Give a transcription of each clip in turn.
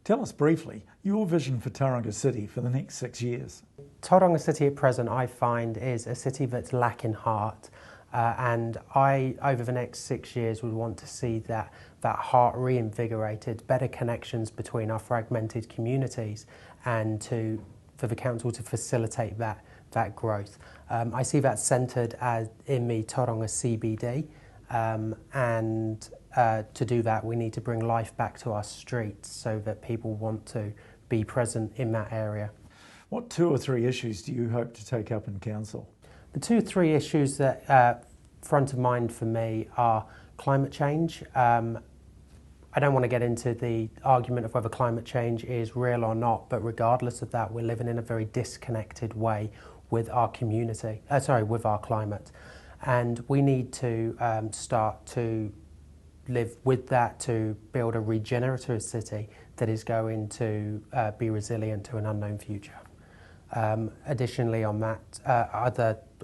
Tell us briefly your vision for Tauranga City for the next 6 years. Tauranga City at present, I find, is a city that's lacking heart. And I, over the next 6 years, would want to see that heart reinvigorated, better connections between our fragmented communities, and for the council to facilitate that growth. I see that centred in the Tauranga CBD, and to do that we need to bring life back to our streets so that people want to be present in that area. What 2 or 3 issues do you hope to take up in council? The 2 or 3 issues that front of mind for me are climate change. I don't want to get into the argument of whether climate change is real or not, but regardless of that, we're living in a very disconnected way with our community, with our climate. And we need to start to live with that, to build a regenerative city that is going to be resilient to an unknown future. Additionally on that,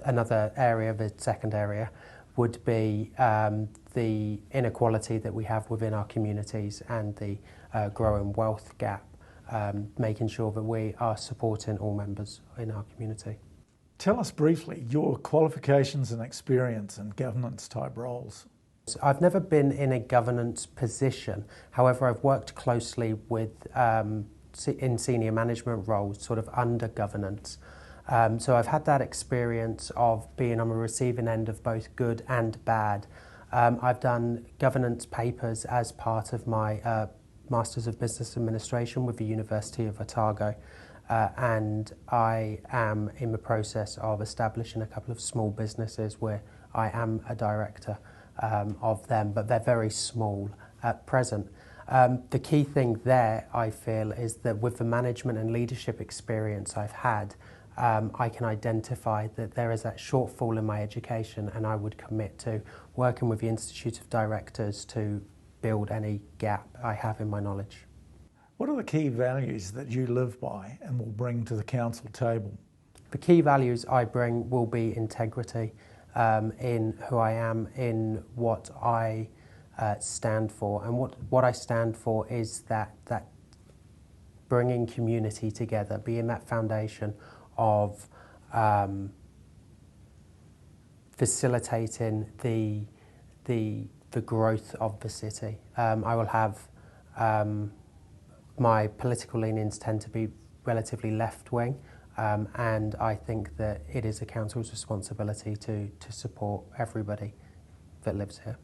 another area, the second area, would be the inequality that we have within our communities and the growing wealth gap, making sure that we are supporting all members in our community. Tell us briefly your qualifications and experience in governance type roles. I've never been in a governance position, however I've worked closely with in senior management roles, sort of under governance. So I've had that experience of being on the receiving end of both good and bad. I've done governance papers as part of my Masters of Business Administration with the University of Otago, and I am in the process of establishing a couple of small businesses where I am a director of them, but they're very small at present. The key thing there, I feel, is that with the management and leadership experience I've had, I can identify that there is that shortfall in my education, and I would commit to working with the Institute of Directors to build any gap I have in my knowledge. What are the key values that you live by and will bring to the council table? The key values I bring will be integrity in who I am, in what I stand for, and what I stand for is that bringing community together, being that foundation of facilitating the growth of the city. I will have my political leanings tend to be relatively left-wing, and I think that it is the council's responsibility to support everybody that lives here.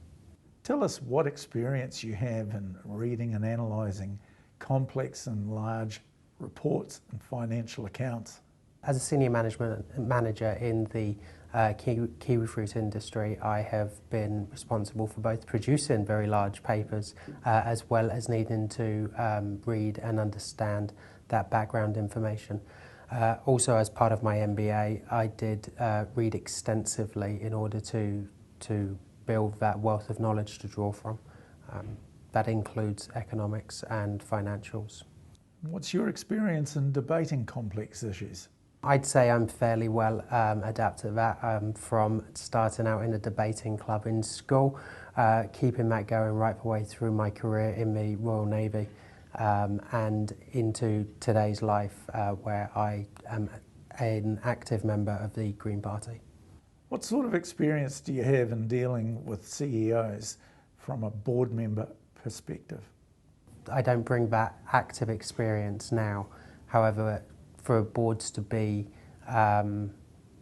Tell us what experience you have in reading and analysing complex and large reports and financial accounts. As a senior management manager in the kiwi fruit industry, I have been responsible for both producing very large papers as well as needing to read and understand that background information. Also, as part of my MBA, I did read extensively in order to build that wealth of knowledge to draw from. That includes economics and financials. What's your experience in debating complex issues? I'd say I'm fairly well adapted to that, from starting out in a debating club in school, keeping that going right the way through my career in the Royal Navy, and into today's life where I am an active member of the Green Party. What sort of experience do you have in dealing with CEOs from a board member perspective? I don't bring that active experience now. However, for boards to be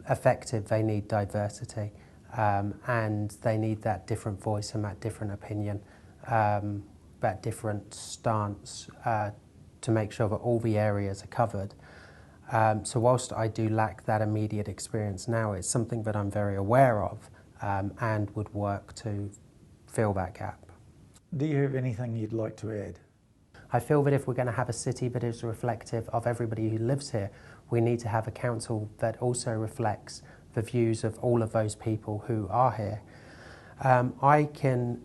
effective, they need diversity, and they need that different voice and that different opinion, that different stance to make sure that all the areas are covered. So whilst I do lack that immediate experience now, it's something that I'm very aware of and would work to fill that gap. Do you have anything you'd like to add? I feel that if we're going to have a city that is reflective of everybody who lives here, we need to have a council that also reflects the views of all of those people who are here. I can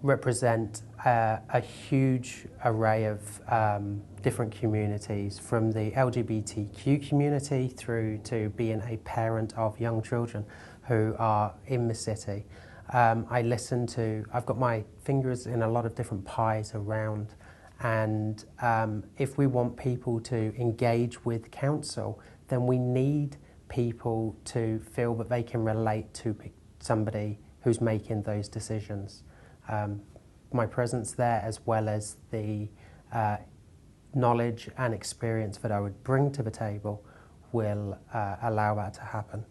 represent a huge array of different communities, from the LGBTQ community through to being a parent of young children who are in the city. I've got my fingers in a lot of different pies around, And if we want people to engage with council, then we need people to feel that they can relate to somebody who's making those decisions. My presence there, as well as the knowledge and experience that I would bring to the table, will allow that to happen.